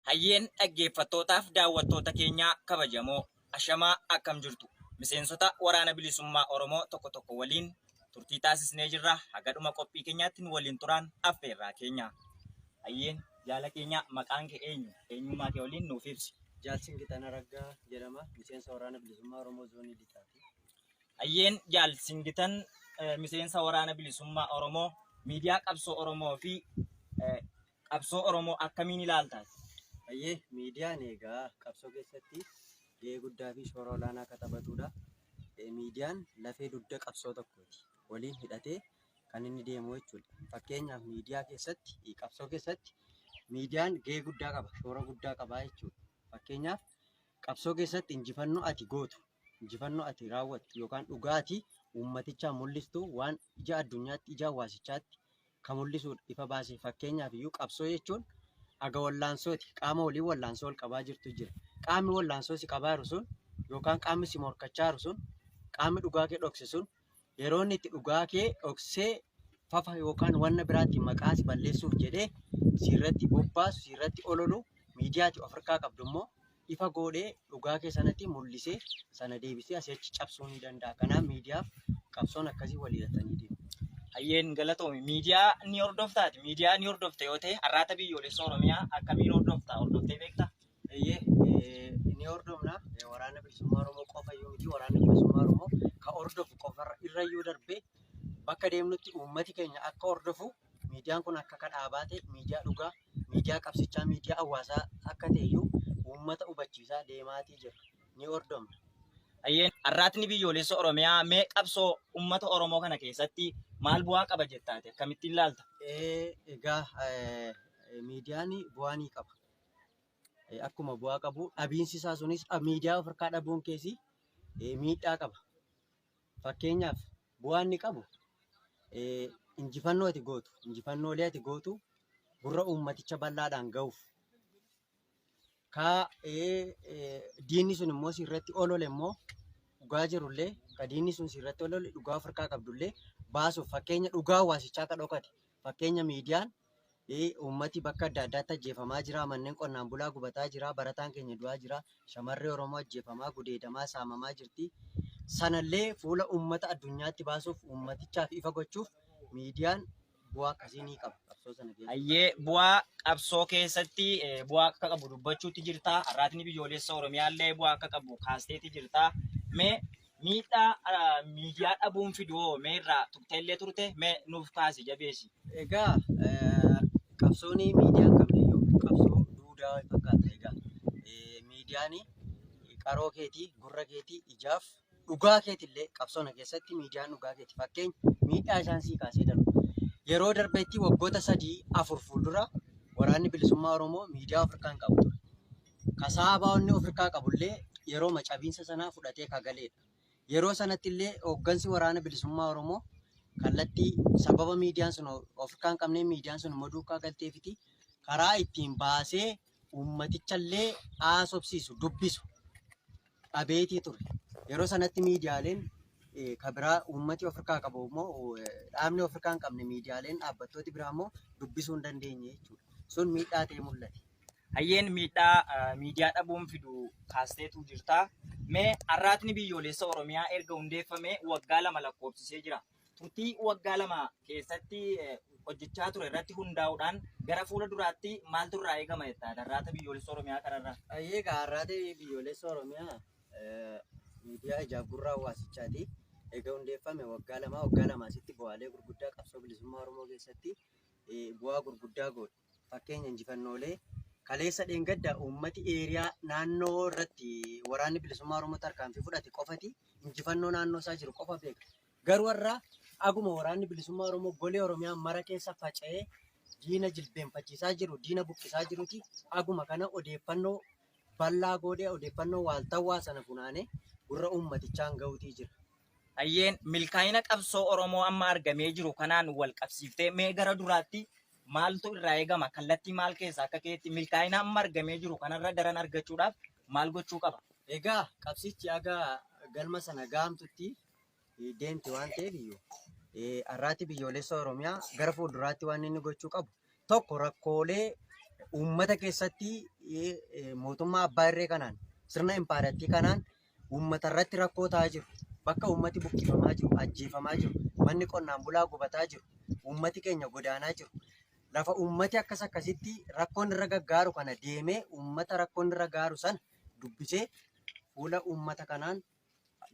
Hayyeen dhaggeeffattootaaf daawwattoota keenya kabajamoo ashamaa akkam jirtu. Miseensota waraana bilisummaa Oromoo tokko waliin turtii taasisnee jirra. Haga dhuma qophii keenyaatti nu waliin turaan affeerraa keenya. Hayyeen jaala keenya maqaan kee eenyu? Eenyummaa kee waliin nuuf ibsi. Jaalsingitan Araggaa jedhama. Miseensa waraana bilisummaa Oromoo zoonii lixaati. Hayyeen Jaalsingitan miseensa waraana bilisummaa Oromoo miidiyaa qabsoo Oromoo fi qabsoo Oromoo akkamiin ilaaltaati? Hayyee miidiyaan egaa qabsoo keessatti gahee guddaa fi shoora olaanaa akka taphatudha. Miidiyaan lafee dugda qabsoo tokkooti. Waliin hidhatee kan inni deemu jechuudha. Fakkeenyaaf miidiyaa keessatti qabsoo keessatti miidiyaan gahee guddaa qaba, shoora guddaa qaba jechuudha. Fakkeenyaaf qabsoo keessatti injifannoo ati gootu, injifannoo ati raawwattu yookaan dhugaatii uummatichaan mul'istu waan ija addunyaatti, ija hawaasichaatti kan mul'isudha ifa baasee. Fakkeenyaaf iyyuu qabsoo jechuun aga wallaansooti. Qaama waliin wallaansoo ol qabaa jirtu jira. Qaamni wallaansoo si qabaa jiru sun yookaan qaamni si morkachaa jiru sun qaamni dhugaa kee dhokse sun yeroo inni itti dhugaa kee dhoksee fafa yookaan wanna biraatti maqaa si balleessuuf jedhee sirratti bobbaasu, sirratti ololu miidiyaati of harkaa qabdu immoo ifa godhee dhugaa kee sanatti mul'isee sana deebisee asii achi cabsuu ni danda'a. Kanaaf miidiyaaf qabsoon akkasii walii hidhatanii deemu. Hayyeen galatoomi. Miidiyaa ni hordoftaati. Miidiyaa ni hordofte yoo ta'e har'aata biyyoolessa Oromiyaa akkamiin hordoftaa? Hordoftee beektaa? Ni hordofna. Waraana bilisummaa Oromoo qofa iyyuu miti. Waraana bilisummaa Oromoo kan hordofu qofa irrayyuu darbee bakka deemnutti uummati keenya akka hordofu miidiyaan kun akka dhaabaa ta'e miidiyaa dhugaa, miidiyaa qabsichaa, miidiyaa hawaasaa akka ta'e iyyuu uummata hubachiisaa deemaatii jira. Ni hordofna. Hayyeen har'aatni biyyoolessa Oromiyaa mee qabsoo uummata Oromoo kana keessatti maal bu'aa qaba jettaati? Akkamittiin ilaalta? Egaa miidiyaan bu'aa ni qaba. Akkuma bu'aa qabu dhabiinsi isaa sunis miidiyaa of harkaa dhabuun keessi miidhaa qaba. Fakkeenyaaf bu'aan ni qabu injifannoo ati gootu, injifannoolee ati gootu gurra uummaticha bal'aadhaan ga'uuf. Diinni sun immoo sirratti olole immoo dhugaa jirullee ka diinni sun sirratti olole dhugaa of harkaa qabdullee baasuuf. Fakkeenya dhugaa hawaasichaa ka dhokate. Fakkeenya miidiyaan uummati bakka adda addaatti ajjeefamaa jira, manneen qonnaan bulaa gubataa jira, barataan keenya du'aa jira, shamarree Oromoo ajjeefamaa, gudeedamaa, saamamaa jirti. Sanallee fuula uummata addunyaatti baasuuf, uummatichaaf ifa gochuuf miidiyaan bu'aa akkasii ni qaba qabsoo sana keessatti. Hayyee bu'aa qabsoo keessatti bu'aa akka qabu dubbachuutti jirta. Har'aatni biyyoolessa Oromiyaallee bu'aa akka qabu kaasteetti jirta. Mee miidhaa miidiyaa dhabuun fiduu mee irraa turteellee turte mee nuuf kaasi jabeessi. Egaa qabsoon miidiyaan qabne iyyuu qabsoo duudaa fakkaata. Egaa miidiyaan qaroo keetii, gurra keetii, ijaaf dhugaa keetillee qabsoona keessatti miidiyaan dhugaa keeti. Fakkeenya miidhaa isaan sii kaasee darbu. Yeroo darbeetti waggoota 3-4 fuuldura waraanni bilisummaa Oromoo miidiyaa of harkaa hin qabu ture. Kasaabaa'onni of harkaa qabullee yeroo macabiinsa sanaa fudhatee kagaledha. Yeroo sanatti illee hooggansi waraana bilisummaa Oromoo kallattii sababa miidiyaan sun of harkaa hin qabneen miidiyaan sun immoo duukaa galteefiti karaa ittiin baasee uummatichallee haasofsiisu, dubbisu dhabeetii ture. Yeroo sanatti miidiyaaleen kabiraa uummati of harkaa qabu immoo dhaabni of harkaa hin qabne miidiyaaleen dhaabbattooti biraa immoo dubbisuu hin dandeenye jechuudha. Sun miidhaa ta'e mul'ate. Hayyeen miidhaa miidiyaa dhabuun fidu kaasteetu jirta. Mee har'aatni biyyoolessa Oromiyaa erga hundeeffamee waggaa 2 lakkoofsisee jira. Turtii waggaa 2 keessatti hojjechaa ture irratti hundaa'uudhaan gara fuula duraatti maaltu irraa eegama jettaadha har'aata biyyoolessa Oromiyaa kanarraa? Egaa har'aata biyyoolessa Oromiyaa miidiyaa ijaaf gurra hawaasichaati. Egaa hundeeffame waggaa 2 asitti bu'aalee gurguddaa qabsoo bilisummaa Oromoo keessatti bu'aa gurguddaa godhe. Fakkeenya injifannoolee kaleessa dheengadda uummati eeriyaa naannoo irratti waraanni bilisummaa Oromoo tarkaanfii fudhate qofati injifannoo naannoo isaa jiru qofa beeka. Garuu warra aguma waraanni bilisummaa Oromoo golee Oromiyaa mara keessa faca'ee diina jilbeenfachiisaa jiru, diina buqqisaa jiruti. Aguma kana odeeffannoo bal'aa godhee odeeffannoo waaltawaa sana funaanee gurra uummatichaan ga'uutii jira. Hayyeen milkaa'ina qabsoo Oromoo amma argamee jiru kanaan wal qabsiiftee mee gara duraatti maaltu irraa eegama? Kallattii maal keessaa akka keetti milkaa'ina amma argamee jiru kanarra daran argachuudhaaf maal gochuu qaba? Egaa qabsichi aga galma sana gahamtutti deemti waan ta'eef iyyuu har'aati biyyoolessa Oromiyaa gara fuulduraatti waan inni gochuu qabu tokko rakkoolee uummata keessatti mootummaa abbaa irree kanaan sirna impaayiratii kanaan uummata irratti rakkoo ta'aa jiru. Bakka uummati buqqifamaa jiru, ajjeefamaa jiru, manni qonnaan bulaa gubataa jiru, uummati keenya godaanaa jiru. Lafa uummati akkasitti rakkoon irra gaggaaru kana deemee uummata rakkoon irra gaaru sana dubbisee fuula uummata kanaan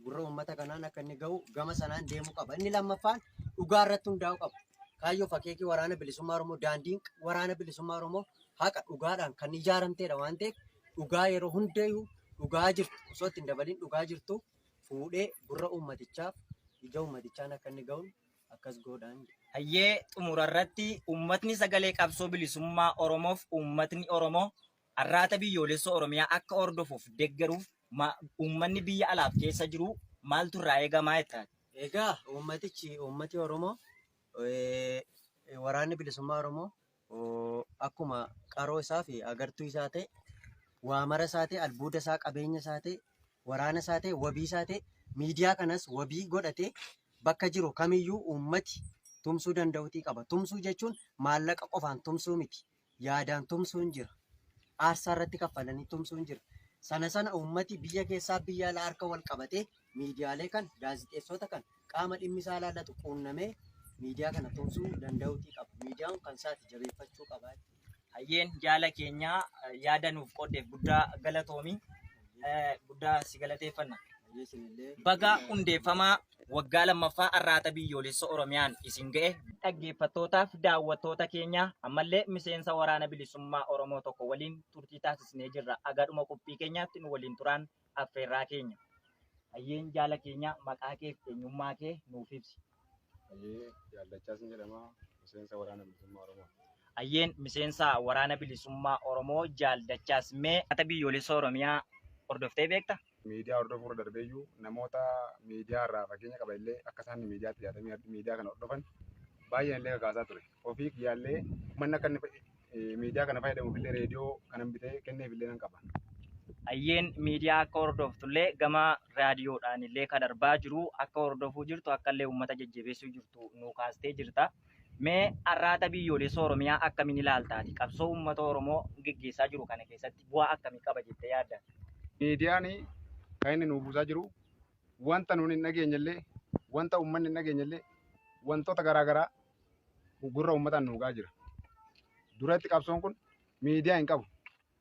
gurra uummata kanaan akka inni ga'u gama sanaan deemuu qaba. Inni lammaffaan dhugaa irratti hundaa'uu qaba. Kaayyoo fakeekii waraana bilisummaa Oromoo daandiin waraana bilisummaa Oromoo haqa dhugaadhaan kan ijaaramtedha waan ta'eef dhugaa yeroo hundayyuu dhugaa jirtu osoo ittiin dabaliin dhugaa jirtu fuudhee gurra uummatichaaf ija uummatichaan akka inni ga'u akkas godhaan. Hayyee xumura irratti uummatni sagalee qabsoo bilisummaa Oromoof uummatni Oromoo arraata biyyoolessa Oromiyaa akka hordofuuf deeggaruuf uummanni biyya alaaf keessa jiru maaltu irraa eegamaa jettati? Egaa uummati Oromoo waraanni bilisummaa Oromoo akkuma qaroo isaa fi agartuu isaa ta'e waamara isaa ta'e albuuda isaa qabeenya isaa ta'e waraana isaa ta'e wabii isaa ta'e miidiyaa kanas wabii godhatee bakka jiru kamiyyuu uummati tumsuu danda'uutii qaba. Tumsuu jechuun maallaqa qofaan tumsuu miti. Yaadaan tumsuun jira. Aarsaa irratti kaffalanii tumsuun jira. Sana uummati biyya keessaa biyya alaa harka wal qabatee miidiyaalee kan gaazexeessota kan qaama dhimmi isaa ilaallatu quunnamee miidiyaa kana tumsuu danda'uutii qaba. Miidiyaan kan isaati jabeeffachuu qaba. Hayyeen jaala keenyaa yaada nuuf qooddeef guddaa galatoomi. Guddaa si galateeffanna. Baga hundeeffamaa waggaa lammaffaa arraata biyyoolessa Oromiyaan isin ga'e dhaggeeffattootaaf daawwattoota keenya ammallee miseensa waraana bilisummaa Oromoo tokko waliin turtii taasisnee jirra. Agadhuma qophii keenyaatti nu waliin turaan affeerraa keenya. Hayyeen jaala keenya maqaa kee fi eenyummaa kee nuuf ibsi. Hayyee Jaallachaas jedhama miseensa waraana bilisummaa Oromoo. Hayyeen miseensa waraana bilisummaa Oromoo Jaallachaas mee arraata biyyoolessa Oromiyaa hordoftee beekta? Miidiyaa hordofuu darbeeyyuu namoota miidiyaa irraa fageenya qaba illee akka isaan miidiyaatti yaadamee miidiyaa kana hordofan baay'een illee kakaasaa ture. Ofii kiyyaallee manni akka inni miidiyaa kana fayyadamuuf illee reediyoo kanan bitee kenneef illee nan qaba. Hayyeen miidiyaa akka hordoftullee gama raadiyoodhaan illee kan darbaa jiru akka hordofuu jirtu akka illee uummata jajjabeessuu jirtu nu kaastee jirta. Mee arraata biyyoolessa Oromiyaa akkamiin ilaaltaati? Qabsoo uummata Oromoo geggeessaa jiru kana keessatti bu'aa akkamii qaba jettee yaadda? Miidiyaan kan inni nuuf buusaa jiru wanta nuun hin dhageenyellee wanta uummanni hin dhageenyellee wantoota garaagaraa gurra uummataan nu gahaa jira. Duratti qabsoon kun miidiyaa hin qabu.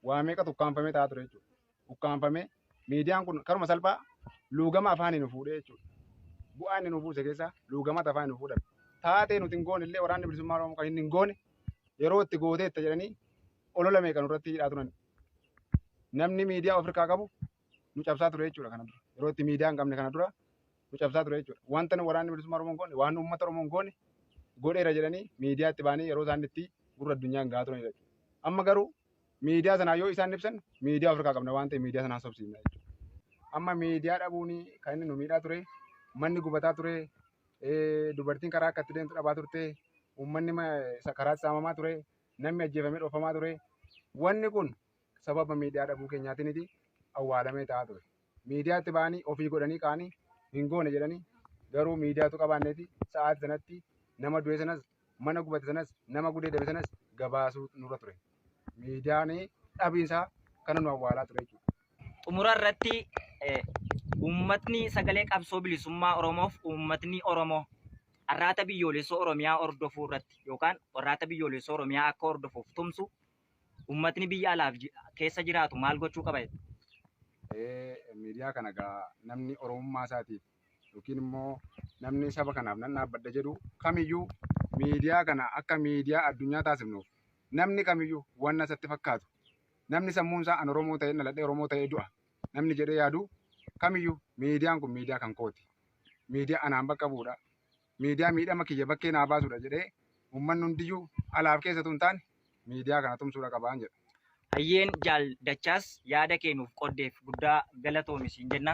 Waa meeqatu ukkaanfamee ta'aa ture jechuudha. Ukkaanfamee miidiyaan kun karuma salphaa luugama afaanii nu fuudhee jechuudha. Bu'aa inni nu buuse keessaa luugama afaanii nu fuudhame. Taatee nuti hin goone illee waraanni bilisummaa Oromoo kan inni hin goone yeroo itti gooteetta jedhanii olola meeqa nurratti hidhaa turan. Namni miidiyaa of harkaa qabu nu cabsaa ture jechuudha kana dura. Yeroo itti miidiyaa hin qabne kana dura nu cabsaa ture jechuudha. Wanta waraanni bilisummaa Oromoo hin goone waan uummata Oromoo hin goone godheera jedhanii miidiyaatti baanii yeroo isaan itti gurra addunyaa hin gahaa turan jechuudha. Amma garuu miidiyaa sanaa yoo isaan ibsan miidiyaa of harkaa qabna waan ta'eef miidiyaa sanaa sobsiifna jechuudha. Amma miidiyaa dhabuun kan inni nu miidhaa ture manni gubataa ture dubartiin karaa akka itti deemtu dhabaa turte uummanni karaatti saamamaa ture namni ajjeefamee dhoofamaa ture wanni kun sababa miidiyaa dhabuu keenyaatiiniti awwaalamee ta'aa ture. Miidiyaatti ba'anii ofii godhanii ka'anii hin goone jedhanii garuu miidiyaatu qabaanneeti sa'aatii sanatti nama du'e sanas mana gubate sanas nama gudeedame sanas gabaasuu nurra ture. Miidiyaan dhabiinsaa kana nu awwaalaa ture jechuudha. Xumura irratti uummatni sagalee qabsoo bilisummaa Oromoof uummatni Oromoo arraata biyyoolessa Oromiyaa hordofuu irratti yookaan arraata biyyoolessa Oromiyaa akka hordofuuf tumsu uummatni biyya alaaf keessa jiraatu maal gochuu qaba? Miidiyaa kana gaa namni Oromummaa isaatiif yookiin immoo namni saba kanaaf nan dhaabbadha jedhu kamiyyuu miidiyaa kana akka miidiyaa addunyaa taasifnuuf namni kamiyyuu waan isatti fakkaatu namni sammuun isaa an Oromoo ta'e dhaladhee Oromoo ta'ee du'a namni jedhee yaadu kamiyyuu miidiyaan kun miidiyaa kan kooti. Miidiyaa anaan bakka bu'uudha. Miidiyaa miidhama kiyya bakkee naa baasuudha jedhee uummanni hundiyyuu alaaf keessatu hin taane miidiyaa kana tumsuudha qabaan jedha. Hayyeen Jaallachaas yaada kennuuf qoddeef guddaa galatoomi siin jenna.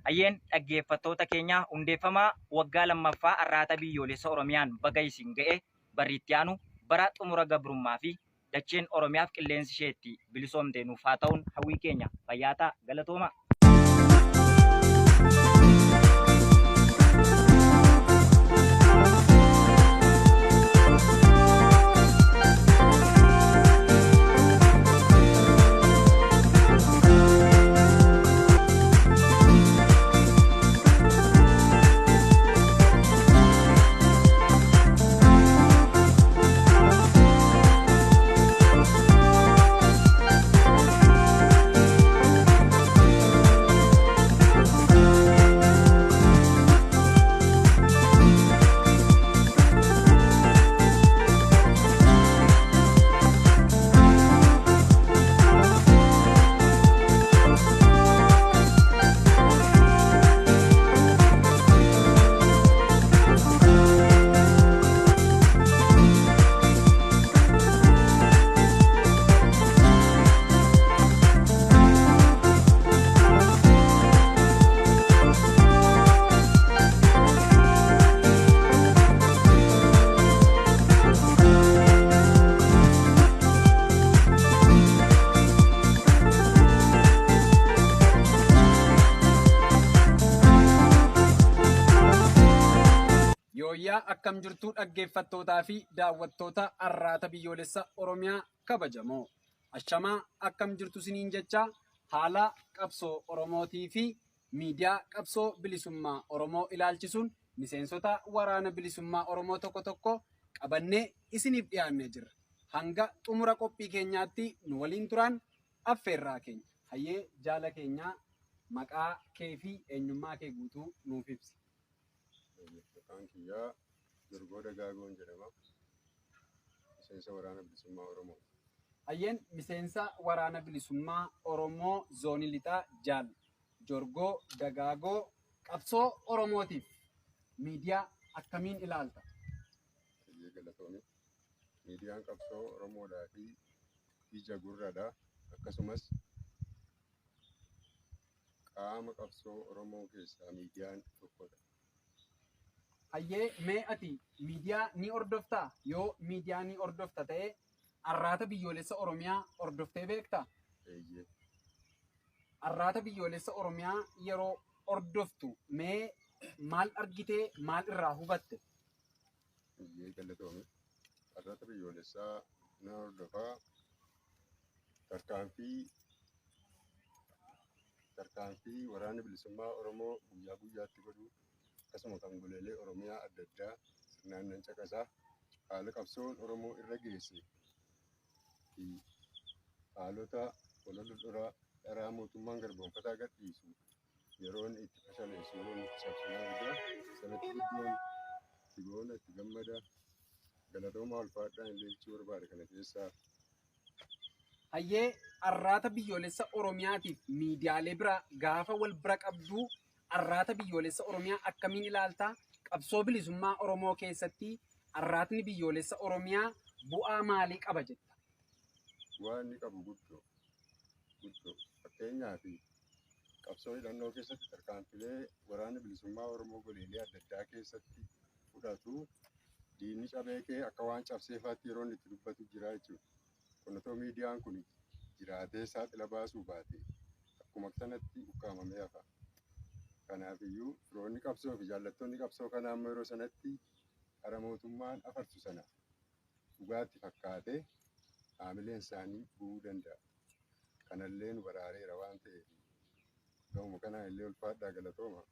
Hayyeen dhaggeeffattoota keenya hundeeffamaa waggaa lammaffaa arraata biyyoolessa Oromiyaan baga isin ga'e bariitti aanu bara xumura gabrummaa fi dacheen Oromiyaaf qilleensi isheetti bilisoomte nuuf haa ta'uun hawwii keenya fayyaataa galatooma. Fayyaa akkam jirtuu dhaggeeffattootaa fi daawwattoota arraata biyyoolessa Oromiyaa kabajamoo. Ashamaa akkam jirtu siniin jecha haala qabsoo Oromootii fi miidiyaa qabsoo bilisummaa Oromoo ilaalchisuun miseensota waraana bilisummaa Oromoo tokko tokko qabannee isiniif dhiyaannee jirra. Hanga xumura qophii keenyaatti nu waliin turan affeerraa keenya. Hayyee jaala keenyaa maqaa kee fi eenyummaa kee guutuu nuuf ibsi. Maqaan kiyyaa Jorgoo Dagaagoon jedhama. Miseensa waraana bilisummaa Oromoo. Hayyeen miseensa waraana bilisummaa Oromoo zoonii lixaa jaal Jorgoo Dagaagoo qabsoo Oromootiif miidiyaa akkamiin ilaalta? Hayyee galatoomii. Miidiyaan qabsoo Oromoodhaa fi ija gurraadha. Akkasumas qaama qabsoo Oromoo keessaa miidiyaan tokkodha. Hayyee mee ati miidiyaa ni hordoftaa? Yoo miidiyaa ni hordofta ta'e arraata biyyoolessa Oromiyaa hordoftee beektaa? Eeyyee. Arraata biyyoolessa Oromiyaa yeroo hordoftu mee maal argitee maal irraa hubatte? Hayyee galatoomii. Arraata biyyoolessaa na hordofaa tarkaanfii waraanni bilisummaa Oromoo guyyaa guyyaatti godhu akkasuma kan goleelee Oromiyaa adda addaa sirnaan nan caqasaa haala qabsoon Oromoo irra geesse fi haalota walola dharaa mootummaan garboonfataa gadhiisu yeroon itti fashaleessu yeroon itti cabsinaa argaa sanatti guddoon itti goona itti gammada galatoomaa ulfaadhaan illee jechuu barbaade kana keessaa. Hayyee arraata biyyoolessa Oromiyaatiif miidiyaalee bira gaafa wal bira qabduu arraata biyyoolessa Oromiyaa akkamiin ilaaltaa? Qabsoo bilisummaa Oromoo keessatti arraatni biyyoolessa Oromiyaa bu'aa maalii qaba jetta? Bu'aa inni qabu guddoo. Fakkeenyaaf qabsoo hidhannoo keessatti tarkaanfilee waraanni bilisummaa Oromoo goleelee adda addaa keessatti fudhatu diinni cabee kee akka waan cabseefaatti yeroo inni itti dubbatu jira jechuudha. Kun otoo miidiyaan kun jiraatee saaxila baasuu baate akkuma sanatti ukkaamamee hafa. Kanaafiyyuu firoonni qabsoo fi jaallattoonni qabsoo kanaa amma yeroo sanatti hara mootummaan afarsu sana dhugaatti fakkaatee haamileen isaanii bu'uu danda'a. Kanallee nu baraareera waan ta'eef gahuma kanaa illee ulfaadhaa galatooma.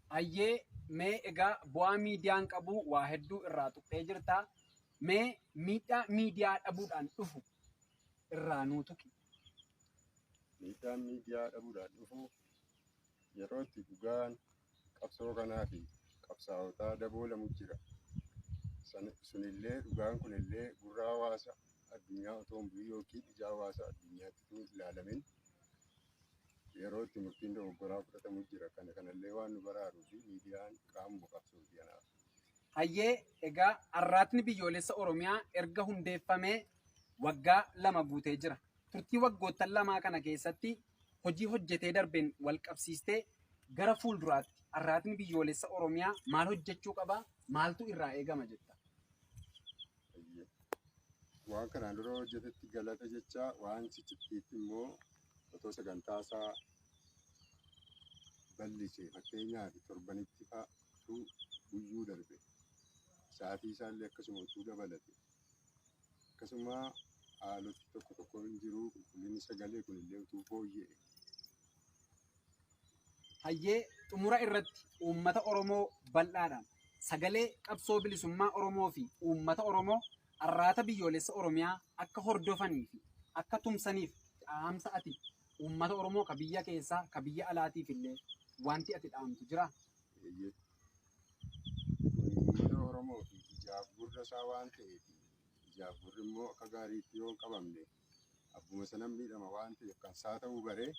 Hayyee mee egaa bu'aa miidiyaan qabu waa hedduu irraa tuqxee jirta. Mee miidhaa miidiyaa dhabuudhaan dhufu irraa nuu tuqi. Miidhaan miidiyaa dhabuudhaan dhufu yeroo itti dhugaan qabsoo kanaa fi qabsaa'otaa daboolamu jira. Sunillee dhugaan kunillee gurra hawaasa addunyaa otoo hin bu'in yookiin ija hawaasa addunyaatti ilaalamin yeroo itti murtiin dogoggoraa fudhatamu jira. Kanallee waan nu baraaruu fi miidiyaan qaamuma qabsooti kanaaf. Hayyee egaa arraatni biyyoolessa Oromiyaa erga hundeeffamee waggaa 2 guutee jira. Turtii waggoottan 2 kana keessatti hojii hojjetee darbeen wal qabsiistee gara fuulduraatti arraatni biyyoolessa Oromiyaa maal hojjechuu qaba? Maaltu irraa eegama jetta? Waan kanaan dura hojjetetti galata jecha waan sichittiitti immoo otoo sagantaasaa bal'ise fakkeenyaaf torbanitti fa'aatu guyyuu darbe. Sa'aatii isaallee akkasuma utuu dabalate akkasuma haaloti tokko hin jiru qulqullinni sagalee kunillee utuu fooyya'e. Hayyee xumura irratti uummata Oromoo bal'aadhaan sagalee qabsoo bilisummaa Oromoo fi uummata Oromoo arraata biyyoolessa Oromiyaa akka hordofanii fi akka tumsaniif dhaamsa ati uummata Oromoo ka biyya keessaa ka biyya alaatiif illee wanti ati dhaamtu jira? Uummata Oromoo fi ijaaf gurra isaa waan ta'eef ijaaf gurri immoo akka gaariitti yoo hin qabamne abbuma sanan miidhama waan ta'eef kan isaa ta'uu baree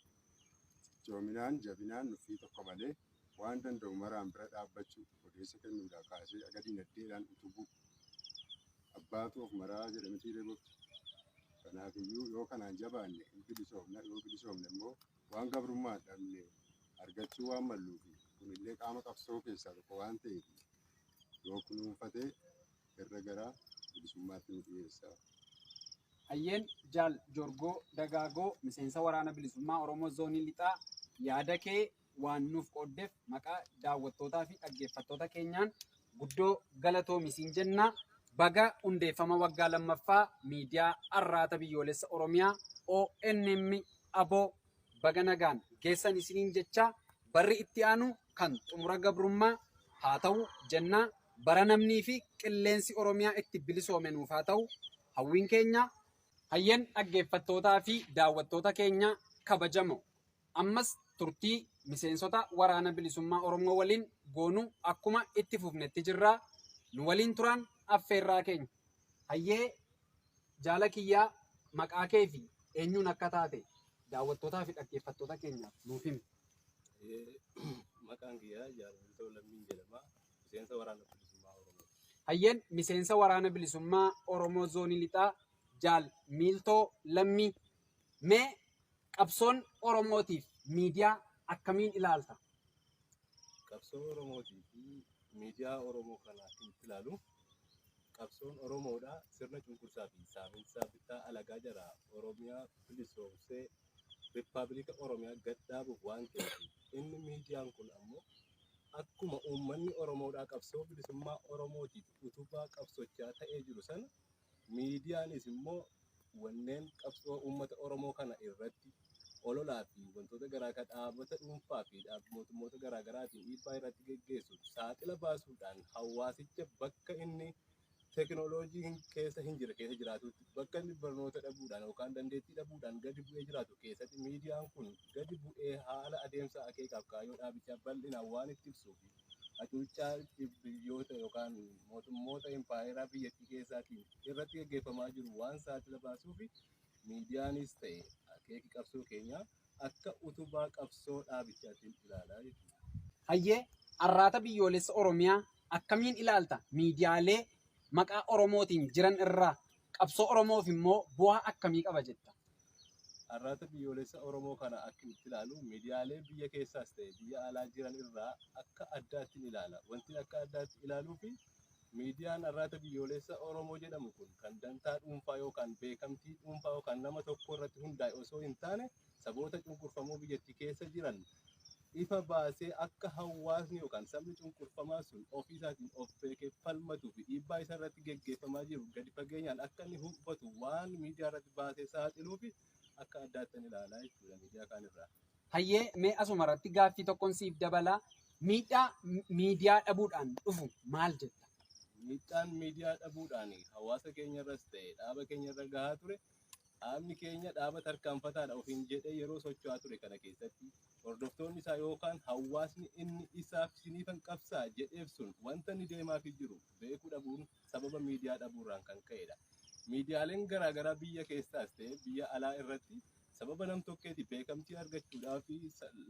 joominaan jabinaan nuffii tokko malee waan danda'u maraan bira dhaabbachuu odeessa kennuudhaa kaasee aga dinagdeedhaan utubuu abbaatu of maraa jedhamti reebofti. Kanaafiyyuu yoo kanaan jabaanne hin bilisoomna yoo bilisoomne immoo waan gabrummaa dhabne argachuu waan malluufi kunillee qaama qabsoo keessaa tokko waan ta'eef yoo kunuunfatee irra garaa bilisummaatti nu dhiyeessa. Hayyeen jaal Jorgoo Dagaagoo miseensa waraana bilisummaa Oromoo zoonii lixaa yaada kee waan nuuf qooddeef maqaa daawwattootaa fi dhaggeeffattoota keenyaan guddoo galatoomi jenna. Baga hundeeffama waggaa lammaffaa miidiyaa arraata biyyoolessa Oromiyaa ONM aboo baga nagaan geessan isiniin jecha barri itti aanu kan xumura gabrummaa haa ta'u jenna. Bara namnii fi qilleensi Oromiyaa itti bilisoome nuuf haa ta'u hawwiin keenya. Hayyan dhaggeeffattootaa fi daawwattoota keenya kabajamoo ammas turtii miseensota waraana bilisummaa Oromoo waliin goonuu akkuma itti fufnetti jirra. Nu waliin turan affeerraa keenya. Hayyee jaala kiyyaa maqaa kee fi eenyuun akka taate daawwattootaa fi dhaggeeffattoota keenyaaf nuuf himi. Maqaan kiyyaa Jaalaltoo Lammiin jedhama. Miseensa waraana bilisummaa Oromoo. Hayyeen miseensa waraana bilisummaa Oromoo zoonii lixaa Jaal Miiltoo Lammii, mee qabsoon Oromootiif miidiyaa akkamiin ilaalta? Qabsoo Oromootii fi miidiyaa Oromoo kanaa itti ilaalu qabsoon Oromoodhaa sirna cunqursaa fi saamiinsaa bittaa alagaa jara Oromiyaa bilisoomsee Rippaabilika Oromiyaa gadhaabuuf waan ta'eef inni miidiyaan kun ammoo akkuma uummanni Oromoodhaa qabsoo bilisummaa Oromootiif utubaa qabsochaa ta'ee jiru sana miidiyaanis immoo wanneen qabsoo uummata Oromoo kana irratti ololaa fi wantoota garaagaraa dhaabota dhuunfaa fi mootummoota garaagaraatiin dhiibbaa irratti geggeessu saaxila baasuudhaan hawaasicha bakka inni teekinooloojii keessa jiraatutti bakka inni barnoota dhabuudhaan yookaan dandeettii dhabuudhaan gadi bu'ee jiraatu keessatti miidiyaan kun gadi bu'ee haala adeemsa akeekaaf kaayyoo dhaabichaa bal'inaan waan itti ibsuu fi hacuuccaa biyyoota yookaan mootummoota impaayeraa biyyattii keessaatiin irratti geggeeffamaa jiru waan saaxila baasuu fi miidiyaanis ta'e akeeki qabsoo keenyaa akka utubaa qabsoo dhaabichaatiin ilaalaa jechuudha. Hayyee arraata biyyoolessa Oromiyaa akkamiin ilaalta? Miidiyaalee maqaa Oromootiin jiran irraa qabsoo Oromoof immoo bu'aa akkamii qaba jetta? Arraata biyyoolessa Oromoo kana akka itti ilaalu miidiyaalee biyya keessaas ta'e biyya alaa jiran irraa akka addaatti ilaala. Wanti akka addaatti ilaaluu fi miidiyaan arraata biyyoolessa Oromoo jedhamu kun kan dantaa dhuunfaa yookaan beekamtii dhuunfaa yookaan nama tokko irratti hundaa'e osoo hin taane saboota cunqurfamoo biyyattii keessa jiran ifa baasee akka hawaasni yookaan sabni cunqurfamaa sun ofii isaatiin of beekee falmatuu fi dhiibbaa isa irratti geggeeffamaa jiru gadi fageenyaan akka inni hubatu waan miidiyaa irratti baasee saaxiluu fi akka addaatti ilaalaa jechuudha miidiyaa kanarraa. Hayyee mee asuma irratti gaaffii tokkoon siif dabalaa. Miidhaa miidiyaa dhabuudhaan dhufu maal jetta? Miidhaan miidiyaa dhabuudhaan hawaasa keenya irras ta'e dhaaba keenya irra gahaa ture. Dhaabni keenya dhaaba tarkaanfataadha ofiin jedhee yeroo socho'aa ture kana keessatti hordoftoonni isaa yookaan hawaasni inni isaaf siniifan qabsaa jedheef sun wanta inni deemaaf jiru beekuu dhabuun sababa miidiyaa dhabuurraan kan ka'edha. Miidiyaaleen garaagaraa biyya keessaas ta'e biyya alaa irratti sababa nam-tokkeeti beekamtii argachuudhaa fi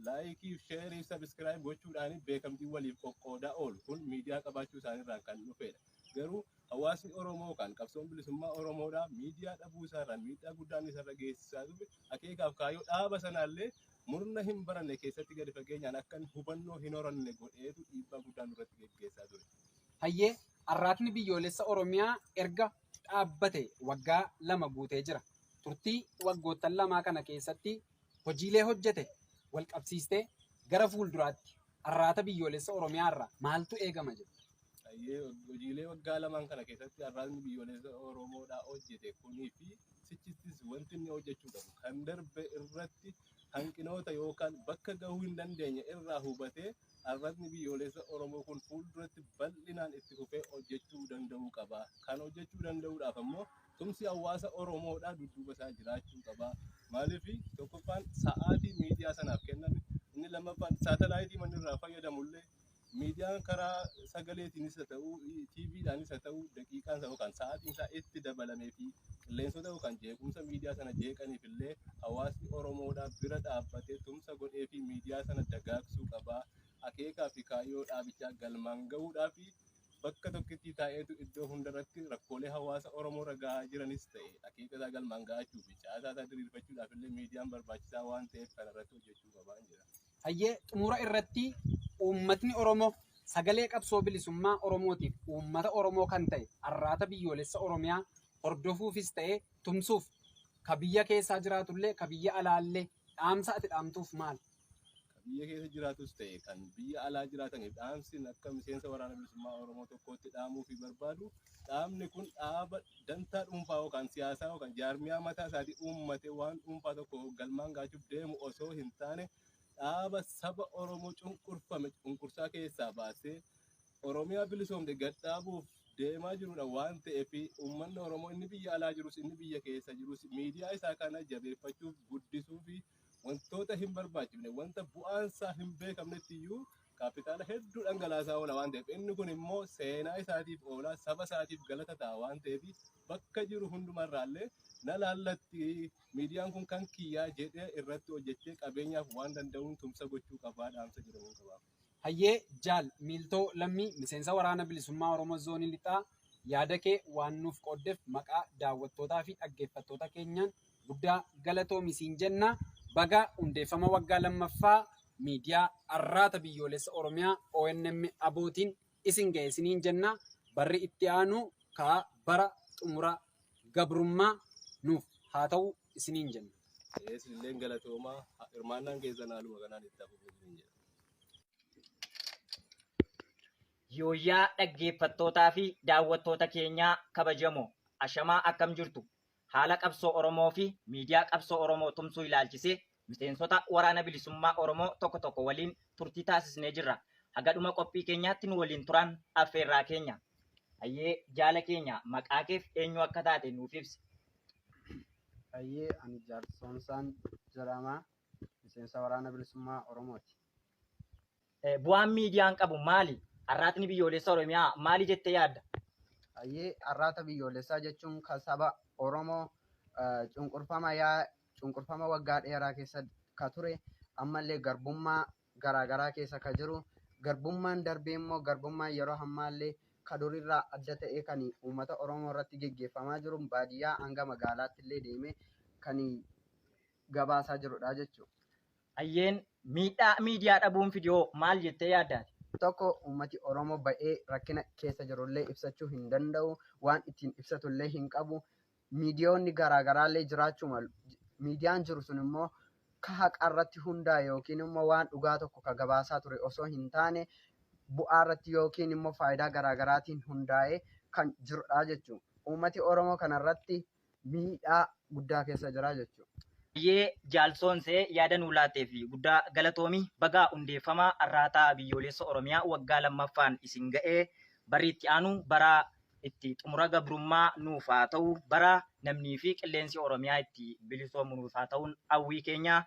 laayikii, sheerii, sabiskiraayib gochuudhaan beekamtii waliif qoqqoodaa oolu kun miidiyaa qabaachuu isaaniirraan kan dhufedha. Garuu hawaasni Oromoo kan qabsoon bilisummaa Oromoodhaa miidiyaa dhabuu isaarraan miidhaa guddaan isarra geessisaa ture akeekaaf kaayyoo dhaaba sanaallee murna hin baranne keessatti gadi fageenyaan akka hubannoo hin horanne godheetu dhiibbaa guddaan irratti geggeessaa ture. Hayyee arraatni biyyoolessa Oromiyaa erga dhaabbate waggaa 2 guutee jira. Turtii waggoottan 2 kana keessatti hojiilee hojjete wal qabsiistee gara fuulduraatti arraata biyyoolessa Oromiyaa irraa maaltu eegama jedhu? Hojiilee waggaa 2 kana keessatti arraatni biyyoolessa Oromoodhaa hojjete kunii fi sichittis wanti inni hojjechuu qabu kan darbe irratti hanqinoota yookaan bakka gahuu hin dandeenye irraa hubatee arraatni biyyoolessa Oromoo kun fuulduratti bal'inaan itti fufee hojjechuu danda'uu qaba. Kan hojjechuu danda'uudhaaf ammoo tumsi hawaasa Oromoodhaa dudduuba isaa jiraachuu qaba. Maaliif tokkoffaan sa'aatii miidiyaa sanaaf kenname inni lammaffaan saatalaayitii manni irraa fayyadamullee miidiyaan karaa sagaleetiinis haa ta'u TVdhaanis haa ta'u daqiiqaan isaa yookaan sa'aatiin isaa itti dabalamee fi qilleensota yookaan jeequmsa miidiyaa sana jeeqaniif illee hawaasni Oromoodhaa bira dhaabbatee tumsa godhee fi miidiyaa sana dagaagsuu qaba. Akeekaa fi kaayyoo dhaabichaa galmaan gahuudhaa fi bakka tokkotti taa'eetu iddoo hundarratti rakkoolee hawaasa Oromoo irra gahaa jiranis ta'e akeeka isaa galmaan gahachuu fi caasaa isaa diriirfachuudhaaf illee miidiyaan barbaachisaa waan ta'eef kanarratti hojjechuu qabaa jira. Hayyee xumura irratti uummatni Oromoo sagalee qabsoo bilisummaa Oromootiif uummata Oromoo kan ta'e arraata biyyoolessa Oromiyaa hordofuufis ta'e tumsuuf ka biyya keessaa jiraatullee ka biyya alaallee dhaamsa ati dhaamtuuf maal? biyya keessa jiraatus ta'e kan biyya alaa jiraataniif dhaamsi akka miseensa waraana bilisummaa Oromoo tokkootti dhaamuu fi barbaadu dhaabni kun dhaaba dantaa dhuunfaa yookaan siyaasaa yookaan jaarmiyaa mataa isaatii uummate waan dhuunfaa tokko galmaan gaachuuf deemu osoo hin taane dhaaba saba Oromoo cunqurfame cunqursaa keessaa baasee Oromiyaa bilisoomte gadhaabuuf deemaa jirudha waan ta'eef uummanni Oromoo inni biyya alaa jirus inni biyya keessa jirus miidiyaa isaa kana jabeeffachuuf guddisuu fi wantoota hin barbaachifne wanta bu'aansaa hin beekamnetti iyyuu kaapitaala hedduu dhangalaasaa oola waan ta'eef inni kun immoo seenaa isaatiif oola saba isaatiif galata ta'a waan ta'eef bakka jiru hundumarraallee na laallatti miidiyaan kun kan kiyyaa jedhee irratti hojjechee qabeenyaaf waan danda'uun tumsa gochuu qabaa dhaamsa jedhamuun qabaa. Hayyee Jaal Miiltoo Lammii miseensa waraana bilisummaa Oromoo zoonii lixaa yaada kee waan nuuf qooddeef maqaa daawwattootaa fi dhaggeeffattoota keenyaan guddaa galatoomi jenna. Baga hundeeffama waggaa lammaffaa miidiyaa arraata biyyoolessa Oromiyaa ONM abootiin isin ga'e isiniin jenna. Barri itti aanu kaa bara xumura gabrummaa nuuf haa ta'u isiniin jenna. Isinillee galatoomaa hirmaannaan keessan haaluma kanaan itti hafuuf isiniin jedha. Yooyyaa dhaggeeffattootaa fi daawwattoota keenyaa kabajamoo ashamaa akkam jirtu haala qabsoo Oromoo fi miidiyaa qabsoo Oromoo tumsuu ilaalchisee miseensota waraana bilisummaa Oromoo tokko waliin turtii taasisnee jirra. Haga dhuma qophii keenyaatti nu waliin turan affeerraa keenya. Hayyee jaala keenya maqaa keef eenyu akka taate nuuf ibsi. Hayyee ani Jaarsoonsaan jedhama miseensa waraana bilisummaa Oromooti. Bu'aan miidiyaan qabu maali? Arraatni biyyoolessa Oromiyaa maali jettee yaadda? Hayyee arraata biyyoolessaa jechuun kan saba Oromoo cunqurfama waggaa dheeraa keessa ka ture ammallee garbummaa garaagaraa keessa ka jiru garbummaan darbee immoo garbummaan yeroo ammaallee ka durirraa adda ta'ee kan uummata Oromoo irratti geggeeffamaa jiru baadiyyaa hanga magaalaatti illee deemee kan gabaasaa jirudha jechuudha. Hayyeen miidhaa miidiyaa dhabuun fidiyoo maal jettee yaaddaati? Tokko uummati Oromoo ba'ee rakkina keessa jirullee ibsachuu hin danda'u waan ittiin ibsatullee hin qabu miidiyoonni garaagaraallee jiraachuu malu miidiyaan jiru sun immoo ka haqa irratti hundaa'e yookiin immoo waan dhugaa tokko ka gabaasaa ture osoo hin taane bu'aa irratti yookiin immoo faayidaa garaagaraatiin hundaa'e kan jirudha jechuudha. Uummati Oromoo kanarratti miidhaa guddaa keessa jira jechuudha. Hayyee jaalsoonsee yaada nuu laatee fi guddaa galatoomii bagaa hundeeffamaa arraataa biyyoolessa Oromiyaa waggaa lammaffaan isin ga'ee barri itti aanu bara itti xumura gabrummaa nuuf haa ta'u bara namnii fi qilleensi Oromiyaa itti bilisoomu nuuf haa ta'uun hawwii keenya.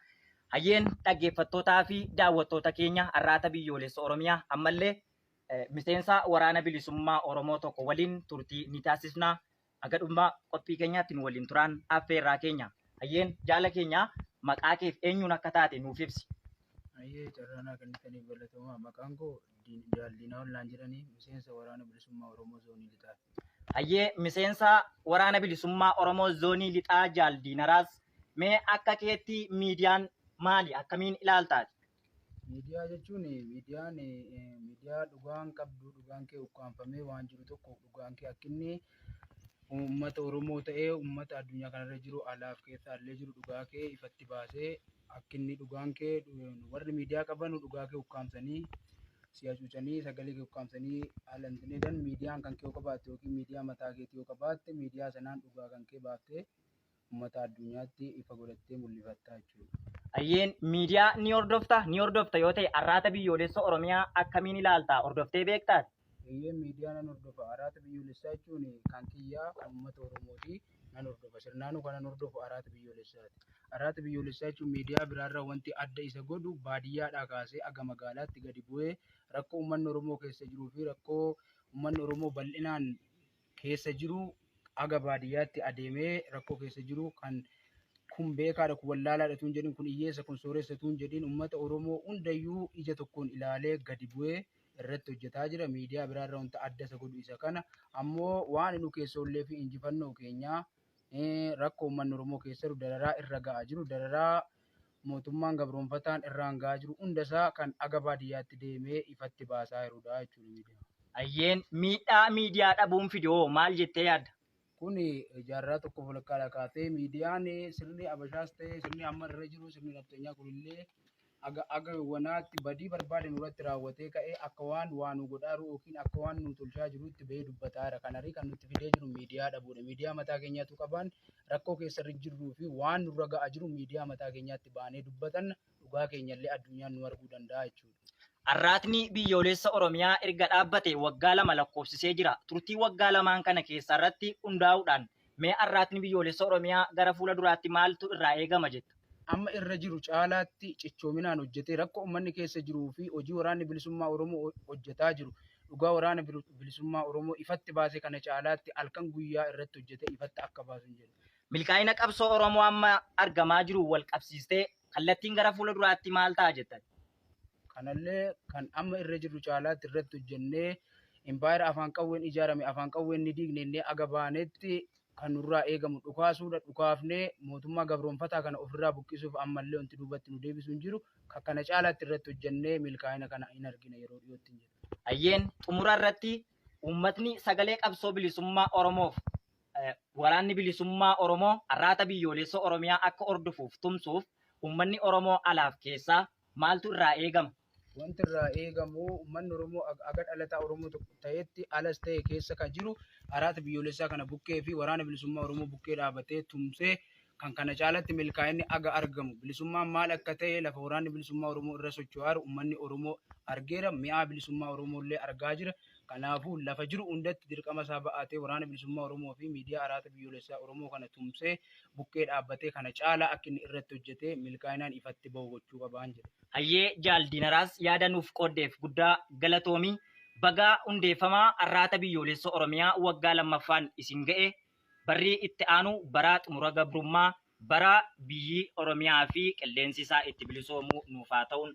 Hayyeen dhaggeeffattootaa fi daawwattoota keenya arraata biyyoolessa Oromiyaa ammallee miseensa waraana bilisummaa Oromoo tokko waliin turtii ni taasisna. Haga dhuma qophii keenyaatti nu waliin turan affeerraa keenya. Hayyeen jaala keenya maqaa keef eenyuun akka taate nuuf ibsi. Hayyee carraanaa kennitaniif galatoomaa maqaan koo Jaaldiinaa Ollaan jedhanii miseensa waraana bilisummaa Oromoo zoonii lixaa. Hayyee miseensa waraana bilisummaa Oromoo zoonii lixaa Jaaldiinaraas mee akka keetti miidiyaan maali akkamiin ilaaltaati? Miidiyaa jechuun miidiyaa dhugaan qabdu dhugaan kee ukkaanfamee waan jiru tokko dhugaan kee akka inni uummata Oromoo ta'ee uummata addunyaa kanarra jiru alaaf keessa illee jiru dhugaa kee ifatti baasee akka inni dhugaan kee warri miidiyaa qaban dhugaa kee ukkaamsanii si hacuucanii sagalee kee ukkaamsanii haala intineedhaan miidiyaan kan kee yoo qabaatte yookiin miidiyaa mataa keetii yoo qabaatte miidiyaa sanaan dhugaa kan kee baaftee uummata addunyaatti ifa godhattee mul'ifattaa jechuudha. Hayyeen miidiyaa ni hordofta yoo ta'e arraata biyyoolessa Oromiyaa akkamiin ilaalta hordoftee beektaati? Hayyeen miidiyaa nan hordofa arraata biyyoolessaa jechuun kan kiyyaa kan uummata Oromooti nan hordofa sirnaanuu kanan hordofu arraata biyyoolessaati. Arraata biyyoolessaa jechuun miidiyaa biraarraa wanti adda isa godhu baadiyyaadhaa kaasee aga magaalaatti gadi bu'ee rakkoo uummanni Oromoo keessa jiruu fi rakkoo uummanni Oromoo bal'inaan keessa jiru aga baadiyyaatti adeemee rakkoo keessa jiru kan kun beekaadha kun wallaalaadha tun jedhin kun hiyyeessa kun sooressa tun jedhin uummata Oromoo hundayyuu ija tokkoon ilaalee gadi bu'ee irratti hojjetaa jira. Miidiyaa biraarraa wanta adda isa godhu isa kana ammoo waan nu keessa ollee fi injifannoo keenyaa rakkoo uummanni Oromoo keessa jiru dararaa irra ga'aa jiru dararaa mootummaan gabroonfataan irraan ga'aa jiru hundasaa kan aga baadiyyaatti deemee ifatti baasaa jirudha jechuudha. Hayyeen miidhaa miidiyaa dhabuun fidoo maal jettee yaadda? Kun jaarraa tokko walakkaadha kaasee miidiyaan sirni Abashaas ta'ee sirni amma irra jiru sirni naftanyaa kunillee aga wanaatti badii barbaadan irratti raawwatee ka'ee akka waan nu godhaaru yookiin akka waan nu tolchaa jirutti bahee dubbataara. Kanarii kan nutti fidee jiru miidiyaa dhabuudha. Miidiyaa mataa keenyaatu qabaan rakkoo keessa jirruu fi waan nurra ga'aa jiru miidiyaa mataa keenyaatti baanee dubbatan dhugaa keenyallee addunyaan nu arguu danda'a jechuudha. Arraatni biyyoolessa Oromiyaa erga dhaabbate waggaa 2 lakkoofsisee jira. Turtii waggaa 2 kana keessa irratti hundaa'uudhaan mee arraatni biyyoolessa Oromiyaa gara fuula duraatti maaltu irraa eegama jetta? Amma irra jiru caalaatti cichoominaan hojjetee rakkoo uummanni keessa jiruu fi hojii waraanni bilisummaa Oromoo hojjetaa jiru dhugaa waraana bilisummaa Oromoo ifatti baasee kana caalaatti halkan guyyaa irratti hojjetee ifatti akka baasu hin jedhu. Milkaa'ina qabsoo Oromoo amma argamaa jiru wal qabsiistee kallattiin gara fuula duraatti maal ta'a jettan? Kanallee kan amma irra jiru caalaatti irratti hojjennee impaayera afaan qawween ijaarame afaan qawween ni diignee aga baanetti kan nurraa eegamu dhukaasuudha. Dhukaafnee mootummaa gabroonfataa kana ofirraa buqqisuuf ammallee wanti duubatti nu deebisuu hin jiru. Kana caalaatti irratti hojjennee milkaa'ina kana hin argina yeroo dhiyootti hin jiru. Ayyeen xumura irratti uummatni sagalee qabsoo bilisummaa Oromoof waraanni bilisummaa Oromoo arraata biyyoolessa Oromiyaa akka hordofuuf tumsuuf uummanni Oromoo alaaf keessaa maaltu irraa eegama? Wanti irraa eegamu uummanni Oromoo aga dhalataa Oromoo ta'etti alas ta'e keessa kan jiru arraata biyyoolessaa kana bukkee fi waraana bilisummaa Oromoo bukkee dhaabatee tumsee kan kana caalatti milkaa'inni aga argamu. Bilisummaan maal akka ta'e lafa waraanni bilisummaa Oromoo irra socho'aa uummanni Oromoo argeera. Mi'aa bilisummaa Oromoo illee argaa jira. Kanaafuu lafa jiru hundatti dirqama isaa ba'atee waraana bilisummaa Oromoo fi miidiyaa arraata biyyoolessaa Oromoo kana tumsee bukkee dhaabbatee kana caalaa akka inni irratti hojjetee milkaa'inaan ifatti bahu gochuu qabaan jedha. Hayyee Jaaldinaraas yaada nuuf qooddeef guddaa galatoomii. Bagaa hundeeffamaa arraata biyyoolessa Oromiyaa waggaa 2ffaan isin ga'e. Barri itti aanu bara xumura gabrummaa bara biyyi Oromiyaa fi qilleensi isaa itti bilisoomuu nuuf haa ta'uun